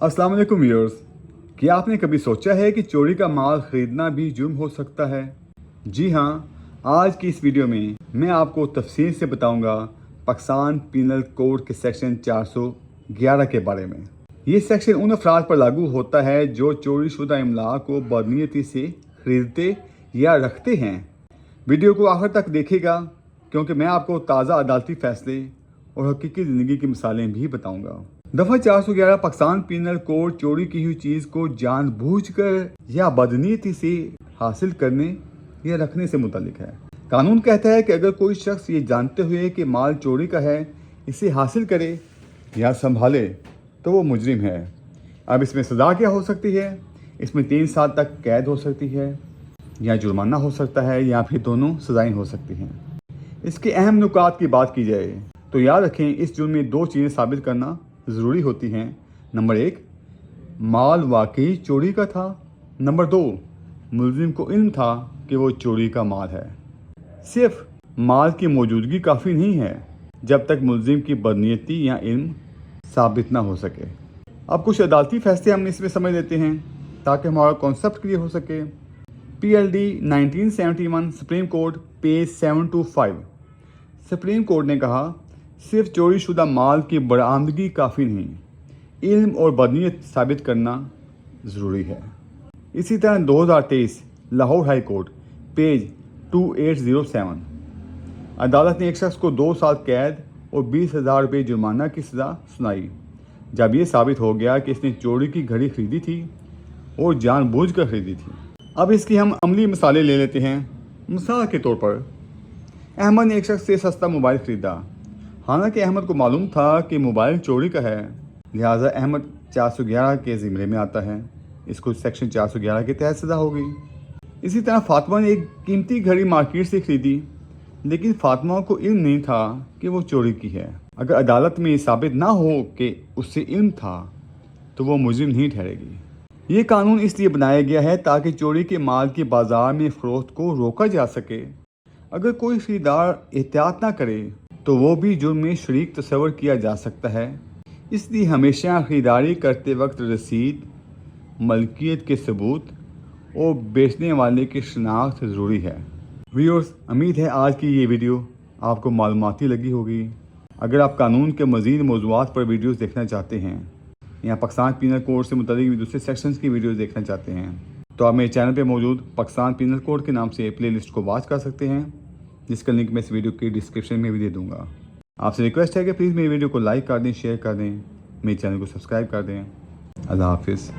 अस्सलाम वालेकुम व्यूअर्स। क्या आपने कभी सोचा है कि चोरी का माल खरीदना भी जुर्म हो सकता है? जी हाँ, आज की इस वीडियो में मैं आपको तफसील से बताऊंगा पाकिस्तान पीनल कोड के सेक्शन 411 के बारे में। ये सेक्शन उन अफराद पर लागू होता है जो चोरी शुदा इमला को बदनीयती से खरीदते या रखते हैं। वीडियो को आखिर तक देखिएगा क्योंकि मैं आपको ताज़ा अदालती फैसले और हकीकी ज़िंदगी की मिसालें भी बताऊंगा। दफ़ा 411 पाकिस्तान पीनल कोड चोरी की हुई चीज़ को जानबूझकर या बदनीयती से हासिल करने या रखने से मुतल्लिक है। कानून कहता है कि अगर कोई शख्स ये जानते हुए कि माल चोरी का है इसे हासिल करे या संभाले तो वो मुजरिम है। अब इसमें सज़ा क्या हो सकती है? इसमें 3 साल तक कैद हो सकती है या जुर्माना हो सकता है या फिर दोनों सज़ाएं हो सकती हैं। इसके अहम नुकात की बात की जाए तो याद रखें, इस जुर्म में 2 चीज़ें साबित करना ज़रूरी होती हैं। नंबर 1, माल वाकई चोरी का था। नंबर 2, मुलजिम को इल्म था कि वो चोरी का माल है। सिर्फ माल की मौजूदगी काफ़ी नहीं है जब तक मुलजिम की बदनीयती या इल्म साबित ना हो सके। अब कुछ अदालती फैसले हम इसमें समझ लेते हैं ताकि हमारा कॉन्सेप्ट क्लियर हो सके। PLD 1971 supreme court page 725। Supreme court ने कहा, सिर्फ चोरी शुदा माल की बरामदगी काफ़ी नहीं, इल्म और बदनीयत साबित करना ज़रूरी है। इसी तरह 2023 लाहौर हाई कोर्ट पेज 2807 अदालत ने एक शख्स को 2 साल कैद और 20,000 रुपये जुर्माना की सज़ा सुनाई जब ये साबित हो गया कि इसने चोरी की घड़ी खरीदी थी और जानबूझकर खरीदी थी। अब इसकी हम अमली मिसालें ले लेते हैं। मिसाल के तौर पर अहमद ने एक शख्स से सस्ता मोबाइल ख़रीदा। हालांकि अहमद को मालूम था कि मोबाइल चोरी का है, लिहाजा अहमद 411 के ज़िम्मे में आता है। इसको सेक्शन 411 के तहत सज़ा होगी। इसी तरह फातिमा ने एक कीमती घड़ी मार्केट से खरीदी, लेकिन फातिमा को इल्म नहीं था कि वो चोरी की है। अगर अदालत में साबित ना हो कि उससे इल्म था तो वो मुजरिम नहीं ठहरेगी। ये कानून इसलिए बनाया गया है ताकि चोरी के माल की बाजार में फ़रोख्त को रोका जा सके। अगर कोई ख़रीदार एहतियात ना करे तो वो भी जुर्म में शरीक तस्वर किया जा सकता है। इसलिए हमेशा ख़रीदारी करते वक्त रसीद, मलकियत के सबूत और बेचने वाले की शनाख्त ज़रूरी है। व्यूअर्स, उम्मीद है आज की ये वीडियो आपको मालूमाती लगी होगी। अगर आप कानून के मज़ीद मौज़ूआत पर वीडियोस देखना चाहते हैं या पाकिस्तान पीनल कोड से मुतालिक दूसरे सेक्शंस की वीडियोस देखना चाहते हैं तो आप मेरे चैनल पर मौजूद पाकिस्तान पीनल कोड के नाम से प्ले लिस्ट को वॉच कर सकते हैं, जिसका लिंक मैं इस वीडियो की डिस्क्रिप्शन में भी दे दूँगा। आपसे रिक्वेस्ट है कि प्लीज़ मेरी वीडियो को लाइक कर दें, शेयर कर दें, मेरे चैनल को सब्सक्राइब कर दें। अल्लाह हाफिज़।